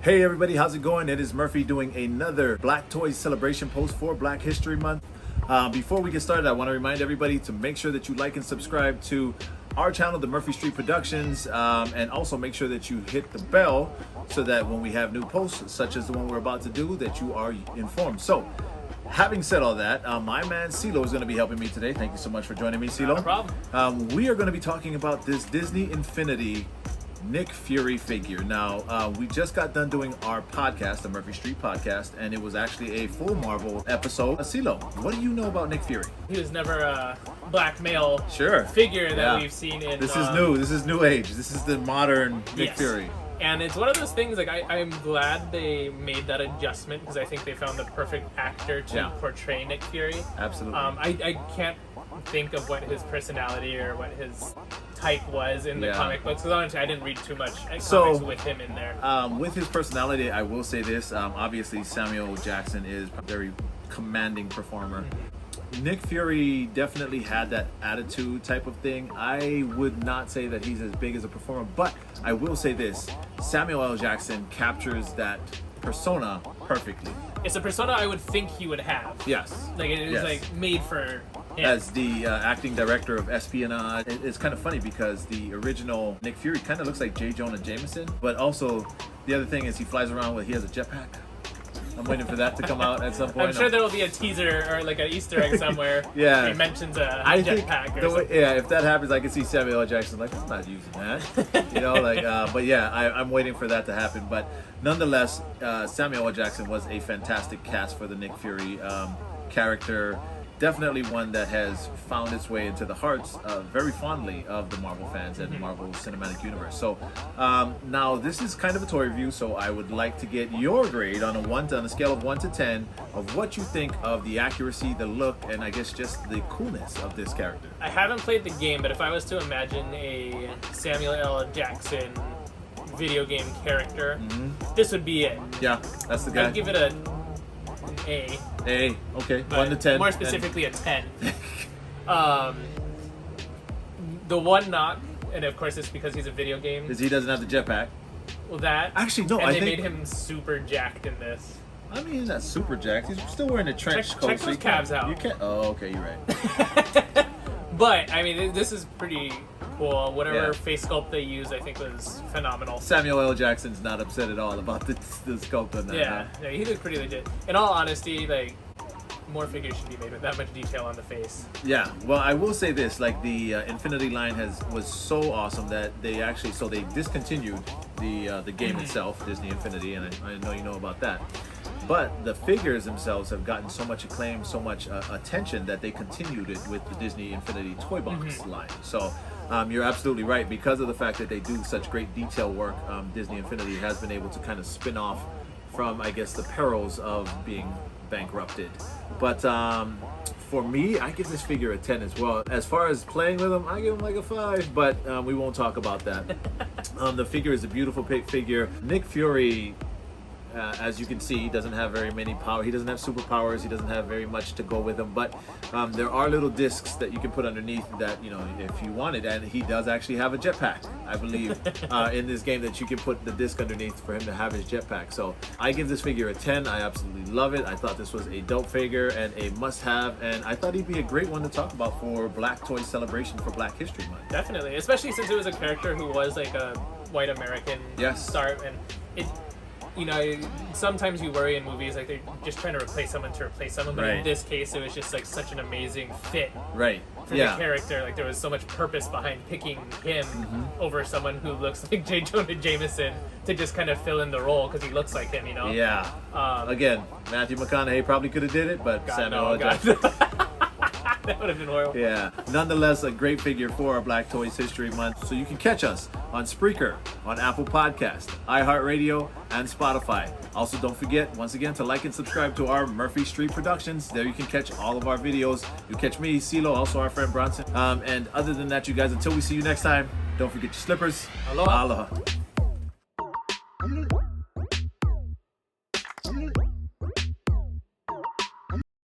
Hey everybody, how's it going? It is Murphy doing another Black Toys celebration post for Black History Month. Before we get started, I want to remind everybody to make sure that you like and subscribe to our channel, the Murphy Street Productions, and also make sure that you hit the bell so that when we have new posts, such as the one we're about to do, that you are informed. So, having said all that, my man CeeLo is going to be helping me today. Thank you so much for joining me, CeeLo. No problem. We are going to be talking about this Disney Infinity Nick Fury figure. Now, we just got done doing our podcast, the Murphy Street Podcast, and it was actually a full Marvel episode. CeeLo, what do you know about Nick Fury? He was never a black male figure that we've seen in... This is new. This is new age. This is the modern Nick Fury. And it's one of those things, like, I'm glad they made that adjustment because I think they found the perfect actor to portray Nick Fury. Absolutely. I can't think of what his personality or what his type was in the comic books, because honestly I didn't read too much comics with him in there. With his personality, I will say this, obviously Samuel L. Jackson is a very commanding performer. Nick Fury definitely had that attitude type of thing. I would not say that he's as big as a performer, but I will say this, Samuel L. Jackson captures that persona perfectly. It's a persona I would think he would have. Yes. Like it is like made for him. As the acting director of espionage. It's kind of funny because the original Nick Fury kind of looks like J. Jonah Jameson, but also the other thing is he flies around with, he has a jetpack. I'm waiting for that to come out at some point. I'm sure there will be a teaser or like an Easter egg somewhere. He mentions a jetpack or something. If that happens, I can see Samuel L. Jackson like, I'm not using that. You know, like, but yeah, I'm waiting for that to happen. But nonetheless, Samuel L. Jackson was a fantastic cast for the Nick Fury character. Definitely one that has found its way into the hearts very fondly of the Marvel fans and the Marvel Cinematic Universe. So now this is kind of a toy review, so I would like to get your grade on a scale of 1 to 10 of what you think of the accuracy, the look, and I guess just the coolness of this character. I haven't played the game, but if I was to imagine a Samuel L. Jackson video game character, this would be it. Yeah, that's the guy. I'd give it an A. A, okay, But 1 to 10. More specifically, a 10. The one knock, and of course it's because he's a video game. Is he doesn't have the jetpack. Well, that. Actually, no, and I they think made him super jacked in this. I mean, he's not super jacked. He's still wearing a trench coat. Check those calves out. You can't. Oh, okay, you're right. But I mean, this is pretty cool. Whatever face sculpt they use, I think was phenomenal. Samuel L. Jackson's not upset at all about the sculpt on that. Yeah, he looked pretty legit. In all honesty, like, more figures should be made with that much detail on the face. Yeah, well, I will say this, like the Infinity line was so awesome that they actually, so they discontinued the game itself, Disney Infinity, and I know you know about that. But the figures themselves have gotten so much acclaim, so much attention that they continued it with the Disney Infinity Toy Box line. So you're absolutely right. Because of the fact that they do such great detail work, Disney Infinity has been able to kind of spin off from, I guess, the perils of being bankrupted. But for me, I give this figure a 10 as well. As far as playing with him, I give him like a 5, but we won't talk about that. The figure is a beautiful figure. Nick Fury, as you can see, he doesn't have very many power. He doesn't have superpowers. He doesn't have very much to go with him. But there are little discs that you can put underneath that, you know, if you wanted. And he does actually have a jetpack, I believe, in this game, that you can put the disc underneath for him to have his jetpack. So I give this figure a 10. I absolutely love it. I thought this was a dope figure and a must-have. And I thought he'd be a great one to talk about for Black Toy Celebration for Black History Month. Definitely, especially since it was a character who was like a white American star, and it. You know, sometimes you worry in movies like they're just trying to replace someone, but in this case it was just like such an amazing fit for the character. Like there was so much purpose behind picking him over someone who looks like J. Jonah Jameson to just kind of fill in the role because he looks like him, you know? Yeah. Again, Matthew McConaughey probably could have did it, but Samuel L. Jackson. That would have been horrible. Yeah. Nonetheless, a great figure for our Black Toys History Month. So you can catch us on Spreaker, on Apple Podcast, iHeartRadio, and Spotify. Also, don't forget, once again, to like and subscribe to our Murphy Street Productions. There you can catch all of our videos. You catch me, CeeLo, also our friend Bronson. And other than that, you guys, until we see you next time, don't forget your slippers. Aloha. Aloha.